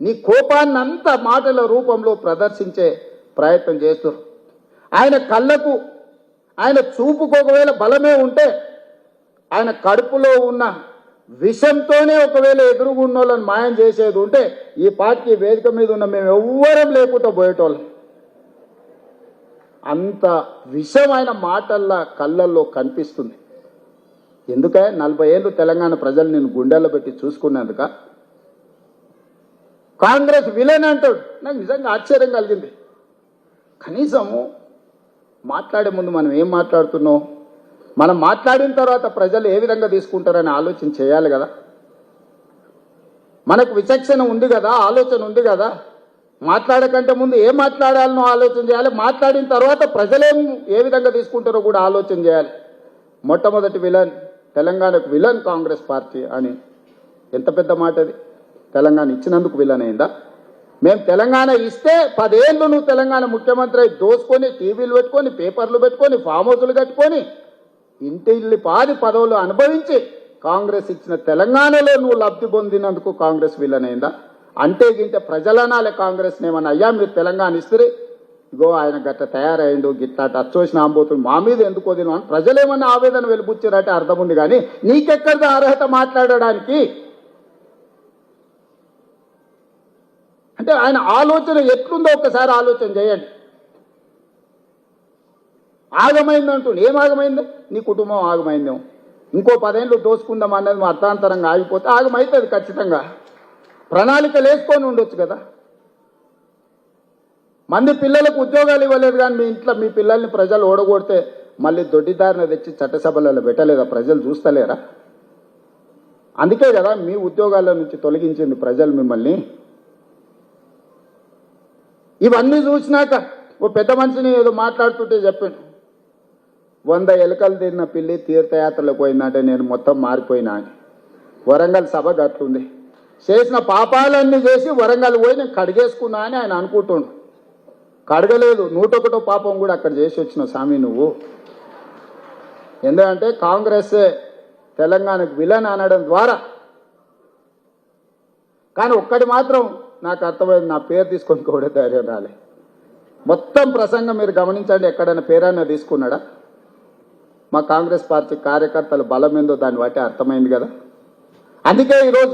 నీ కోపాన్నంతా మాటల రూపంలో ప్రదర్శించే ప్రయత్నం చేస్తున్నారు. ఆయన కళ్ళకు ఆయన చూపుకు ఒకవేళ బలమే ఉంటే ఆయన కడుపులో ఉన్న విషంతోనే ఒకవేళ ఎదురుగున్న వాళ్ళని మాయం చేసేది ఉంటే ఈ పార్టీ వేదిక మీద ఉన్న మేము ఎవ్వరం లేకుండా పోయేటోళ్ళం. అంత విషం ఆయన మాటల్లో కళ్ళల్లో కనిపిస్తుంది. ఎందుకే 40 ఏళ్ళు తెలంగాణ ప్రజలు నేను గుండెల్లో పెట్టి చూసుకున్నందుక కాంగ్రెస్ విలన్ అంటాడు. నాకు నిజంగా ఆశ్చర్యం కలిగింది. కనీసము మాట్లాడే ముందు మనం ఏం మాట్లాడుతున్నాం, మనం మాట్లాడిన తర్వాత ప్రజలు ఏ విధంగా తీసుకుంటారని ఆలోచన చేయాలి కదా. మనకు విచక్షణ ఉంది కదా, ఆలోచన ఉంది కదా. మాట్లాడకంటే ముందు ఏం మాట్లాడాలనో ఆలోచన చేయాలి, మాట్లాడిన తర్వాత ప్రజలేం ఏ విధంగా తీసుకుంటారో కూడా ఆలోచన చేయాలి. మొట్టమొదటి విలన్ తెలంగాణకు విలన్ కాంగ్రెస్ పార్టీ అని ఎంత పెద్ద మాట అది. తెలంగాణ ఇచ్చినందుకు విలన్ అయిందా? మేము తెలంగాణ ఇస్తే 10 ఏళ్ళు నువ్వు తెలంగాణ ముఖ్యమంత్రి దోసుకొని టీవీలు పెట్టుకొని పేపర్లు పెట్టుకొని ఫామ్ హౌసులు కట్టుకొని ఇంటిల్లి పాది పదవులు అనుభవించి కాంగ్రెస్ ఇచ్చిన తెలంగాణలో నువ్వు లబ్ధి పొందినందుకు కాంగ్రెస్ విలన్ అయిందా? అంటే గింటే ప్రజలనాలే కాంగ్రెస్ ఏమన్నా అయ్యా మీరు తెలంగాణ ఇస్తే ఇగో ఆయన గట్ట తయారయ్యిండు గిట్లా అచ్చోసిన ఆంబోతులు మా మీద ఎందుకు వదిన అని ప్రజలేమన్నా ఆవేదన వెలిపుచ్చారంటే అర్థం ఉంది. కానీ నీకెక్కడిది అర్హత మాట్లాడడానికి? అంటే ఆయన ఆలోచన ఎట్లుందో ఒక్కసారి ఆలోచన చేయండి. ఆగమైంది అంటుంది. ఏం ఆగమైంది? నీ కుటుంబం ఆగమైందేమో. ఇంకో 10 ఏళ్ళు దోసుకుందాం అన్నది మా అర్థాంతరంగా ఆగిపోతే ఆగమవుతుంది ఖచ్చితంగా. ప్రణాళికలు వేసుకొని ఉండొచ్చు కదా. మంది పిల్లలకు ఉద్యోగాలు ఇవ్వలేదు కానీ మీ ఇంట్లో మీ పిల్లల్ని ప్రజలు ఓడగొడితే మళ్ళీ దొడ్డిదారిన తెచ్చి చట్టసభలలో పెట్టలేదా? ప్రజలు చూస్తలేరా? అందుకే కదా మీ ఉద్యోగాల నుంచి తొలగించింది ప్రజలు మిమ్మల్ని. ఇవన్నీ చూసినాక ఓ పెద్ద మనిషిని ఏదో మాట్లాడుతుంటే చెప్పాను, 100 ఎలుకలు తిన్న పిల్లి తీర్థయాత్రలకు పోయిందంటే నేను మొత్తం మారిపోయినా అని. వరంగల్ సభ గట్లుంది. చేసిన పాపాలన్నీ చేసి వరంగల్ పోయి నేను కడిగేసుకున్నా అని ఆయన అనుకుంటుండు. కడగలేదు, 101 పాపం కూడా అక్కడ చేసి వచ్చిన స్వామి నువ్వు. ఎందుకంటే కాంగ్రెస్ తెలంగాణకు విలన్ అనడం ద్వారా. కానీ ఒక్కటి మాత్రం నాకు అర్థమైంది, నా పేరు తీసుకొని కూడా ధైర్యం రాలే. మొత్తం ప్రసంగం మీరు గమనించండి, ఎక్కడైనా పేరైనా తీసుకున్నాడా? మా కాంగ్రెస్ పార్టీ కార్యకర్తల బలం ఏందో దాన్ని బట్టి అర్థమైంది కదా. అందుకే ఈరోజు